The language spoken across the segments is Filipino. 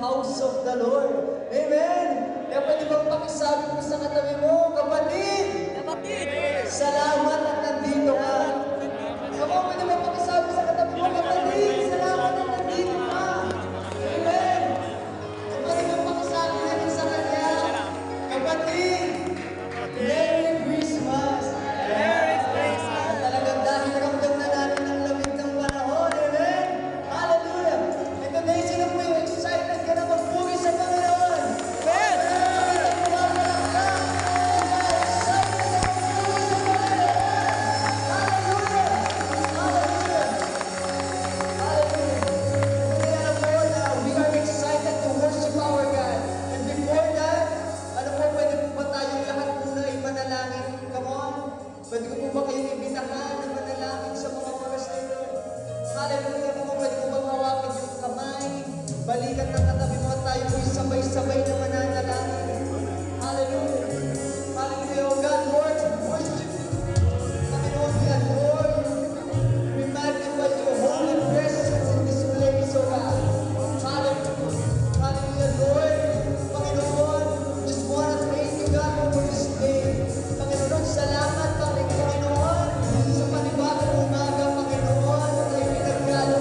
house of the Lord. Amen! Kaya pwede bang pakisabi mo sa katabi mo, kapatid! Kapatid! Salamat at nandito ka. Ako, pwede bang pakisabi sa katabi mo, kapatid! Salamat at nandito ka. Amen! Pwede bang pakisabi natin sa kanya, kapatid! Merry Christmas! Merry Christmas! At talagang dahil ramdam na natin ang lamig ng panahon. Amen! Hallelujah! And today, sino po yung excited ka na magpuri sa Panginoon? Amen! Pwede ko po ba kayong ibitahan na manalangin sa mga oras na ito? Hallelujah! Kung pwede ko ba mawakan yung kamay, balikan ng katabi mo at tayo po'y sabay-sabay na mananalangin. Hallelujah! Hallelujah! Oh God, Lord, worship you. Panginoon, we adore you. We magnify your holy presence in this place, oh God. Hallelujah! Hallelujah, Lord. Panginoon, just want to thank you, God, for this day. Panginoon, salamat, Panginoon, sa panibagong umaga, Panginoon, ay pinagkala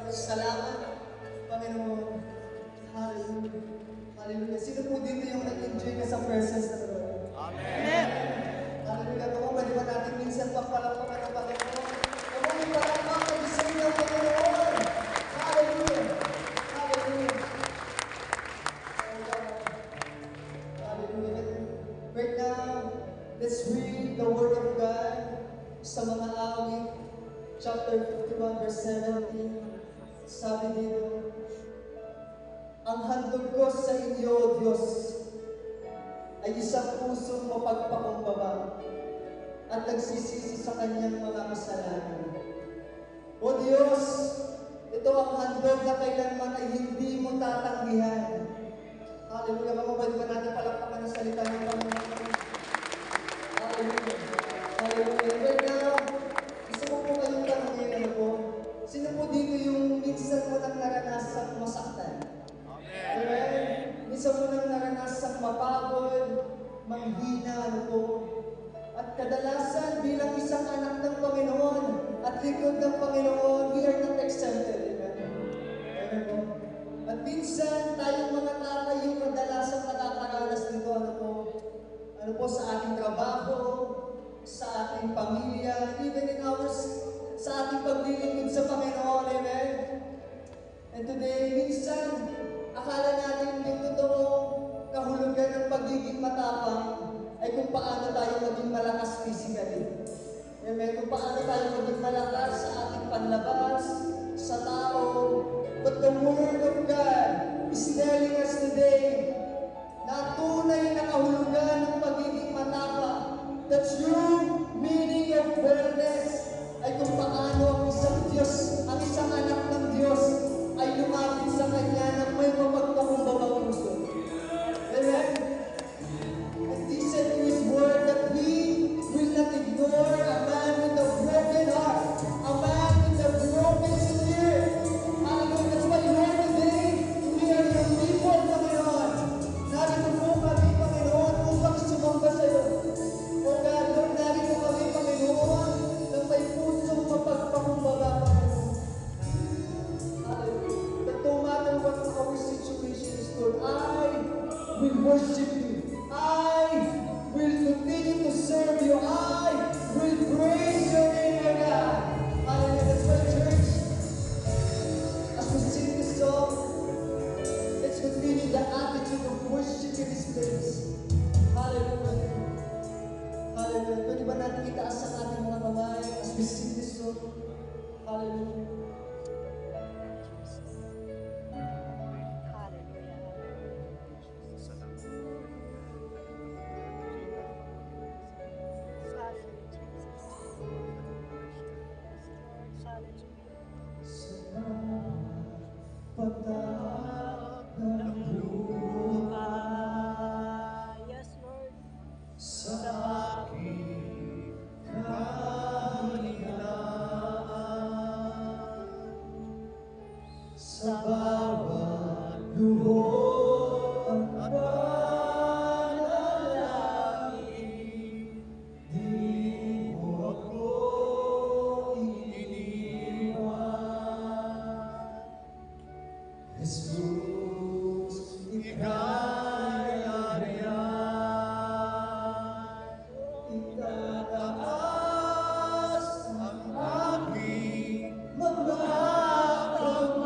Salamat, Panginoon. Hallelujah. Hallelujah. Sino po dito yung nag-enjoy ka sa presence ng Lord? Amen. Hallelujah. Kung pwede ba natin minsan pagpalakpakan ng Panginoon? Kung may palakpakan sa inyo ng Panginoon. Hallelujah. Hallelujah. Hallelujah. Right now, let's read the Word of God sa mga awit, chapter 51, verse 17. Sabi dito, ang handog ko sa inyo, O Diyos, ay isang pusong mapagpakumbaba at nagsisisi sa kanyang mga kasalanan. O Diyos, ito ang handog na kailanman ay hindi mo tatanggihan. Hallelujah. Pwede ba natin palakpakan ang salita ng Panginoon? Hallelujah. Hallelujah. Right now, gusto ko po kayong tanongin, ano po? Sino po dito yung minsan mo nang naranasang masaktan? Amen. Minsan mo nang naranasang mapagod, manghina, ano po? At kadalasan bilang isang anak ng Panginoon at lingkod ng Panginoon, we are not exempted. Amen. Amen po. At minsan, tayong mga tatay yung kadalasan nakakaranas nito, ano po, sa ating trabaho, sa ating pamilya, even in sa ating paglilingkod sa Panginoon, amen? And today, minsan, akala natin yung totoong kahulugan ng pagiging matapang ay kung paano tayo maging malakas physically. Amen? Kung paano tayo maging malakas sa ating panlabas, sa tao. But the Word of God is telling us today na tunay na kahulugan ng pagiging matapang, the true meaning of boldness, ay kung paano ang isang Diyos, ang isang anak ng Diyos ay lumapit sa Kanya ng may mapagpakumbabang puso. Amen? And He said in His Word that He will not ignore a man with a broken heart, a man with a broken spirit. Hallelujah. That's why Lord, today, we are your people, Panginoon. Narito po kami, Panginoon, upang sumamba sa iyo. O God, Lord, narito kami, Panginoon, na may pusong mapagpakumbaba, Panginoon. Hallelujah. That no matter what our situation is, Lord, I will worship you. I will continue to serve you. I will praise your name, O God. Hallelujah. That's why, church, as we sing this song, let's continue the attitude of worship in this place. Hallelujah. Hallelujah. Pwede ba natin itaas ang ating mga kamay as we sing this song? Hallelujah. Pagtawag ng lupa Yes, Lord. sa aking kahinaan, sa bawat luhod at panalangin, di mo ako iniwan. Jesus, ika'y ariyan, itataas ang aking mga kamay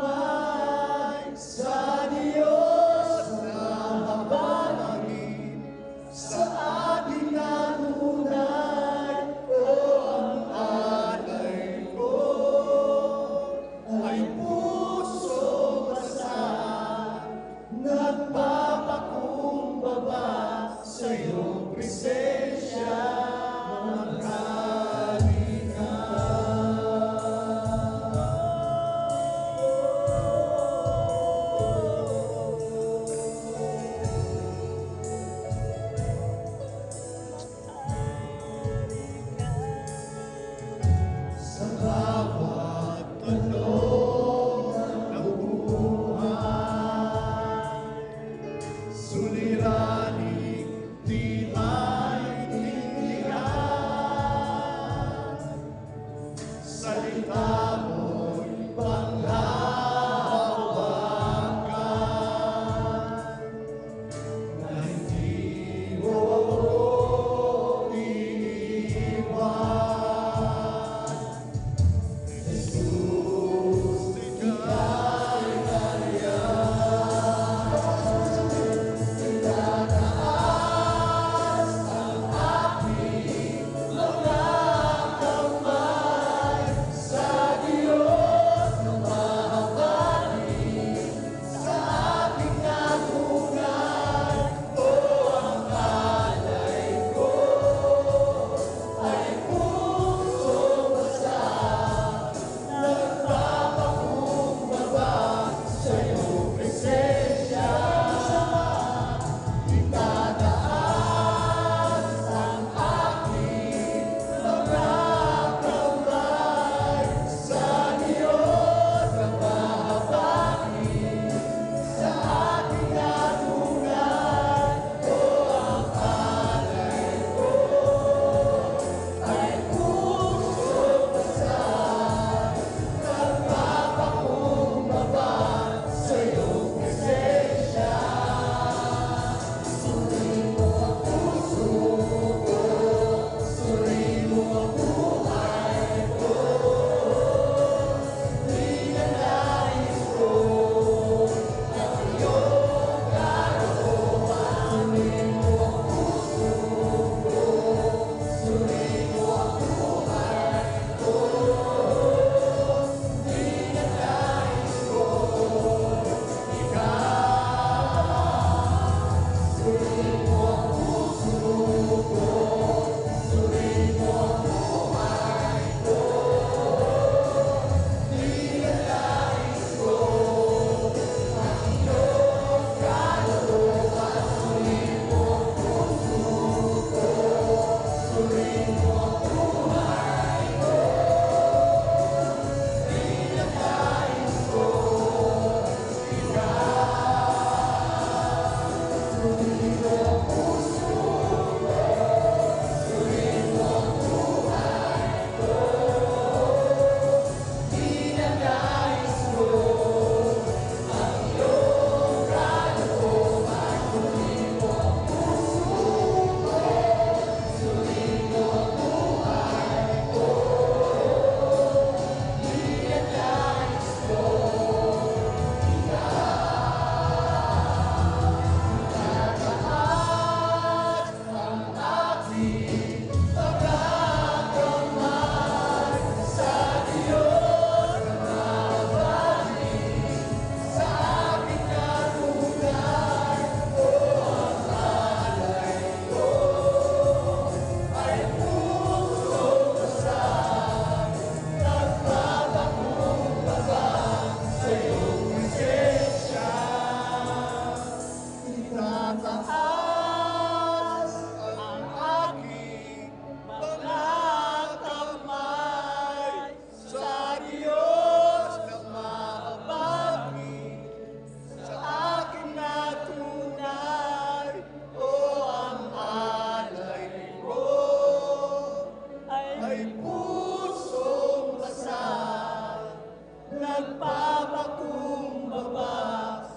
nagpapakumbaba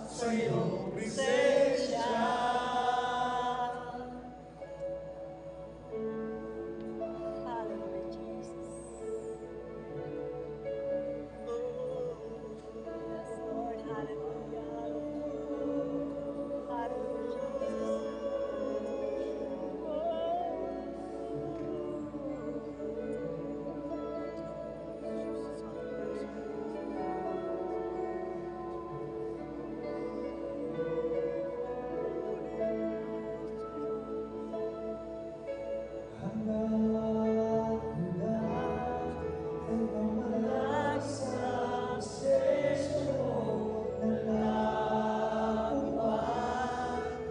sa iyong presensya. Hallelujah, Jesus. Yes, Lord. Hallelujah. Hallelujah. Hallelujah,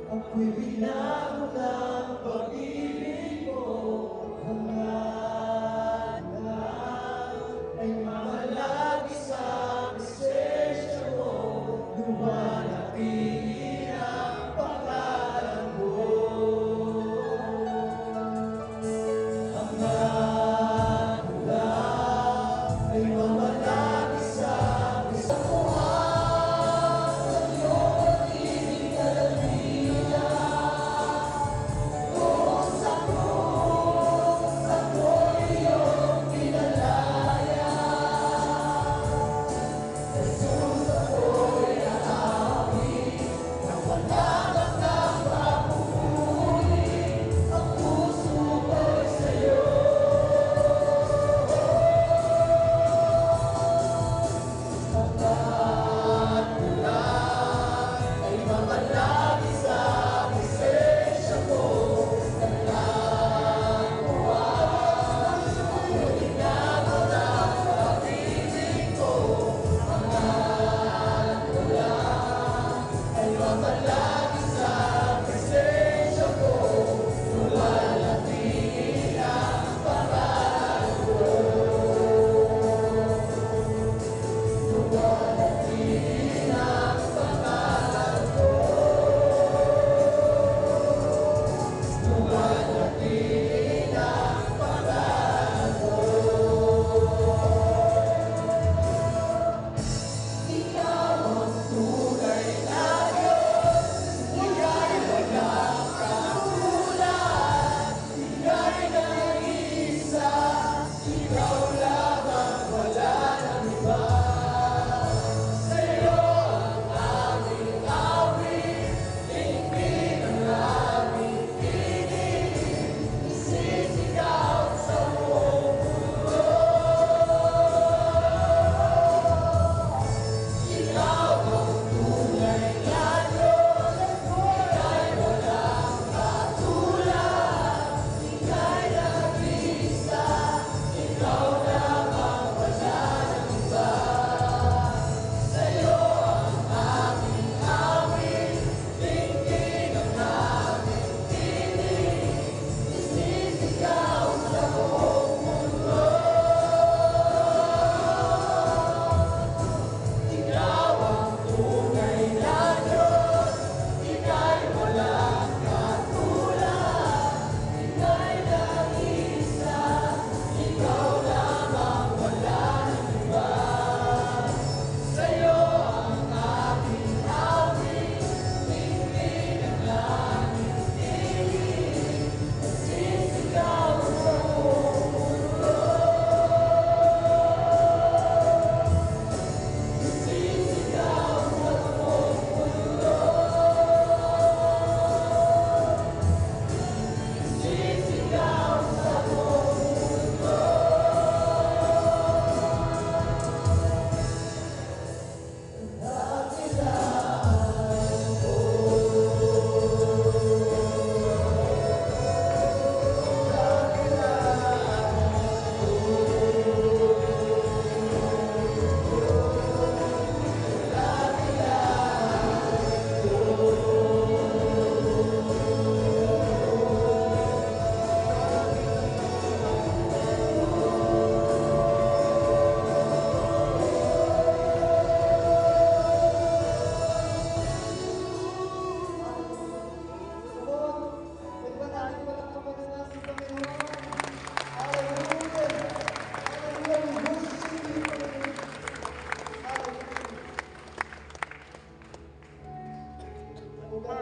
Ako'y binago ng pag-ibig mo, hanggang ay mamalagi sa presensya mo, lumanatili ang pangalan mo. Hanggang ay mamalagi sa presensya mo.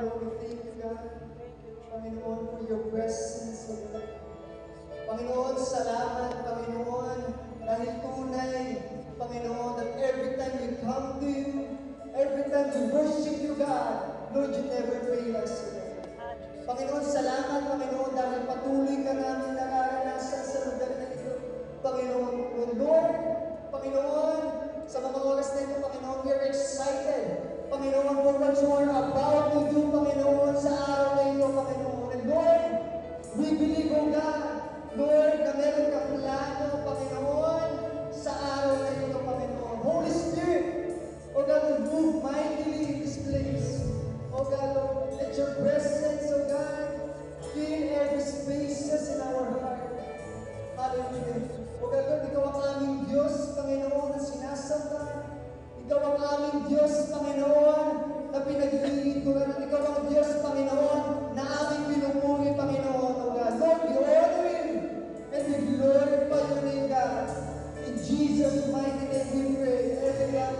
Lord, we thank you, God. Panginoon, for your presence, O God. Panginoon, salamat, Panginoon, dahil tunay, Panginoon, that every time we come to you, every time we worship you, God, Lord, you never fail us, O God. Panginoon, salamat, Panginoon, dahil patuloy ka namin nararanasan sa lugar na ito. Panginoon, O Lord, Panginoon, sa mga oras na ito, Panginoon, we are excited. Panginoon, for what you are about to do, Panginoon, sa araw na ito, Panginoon. And Lord, we believe, O God, Lord, na meron kang plano, Panginoon, sa araw na ito, Panginoon. Holy Spirit, O God, move mightily in this place. O God, Lord, let your presence, O God, fill every spaces in our heart. Hallelujah. O God, Lord, ikaw ang aming Diyos, Panginoon, na sinasamba. Ikaw ang aming Diyos, Panginoon, na pinaglilingkuran. At ikaw ang Diyos, Panginoon, na aming pinupuri, Panginoon, O God. Lord, we honor you and we glorify your name, God. In Jesus' mighty name we pray. Every God.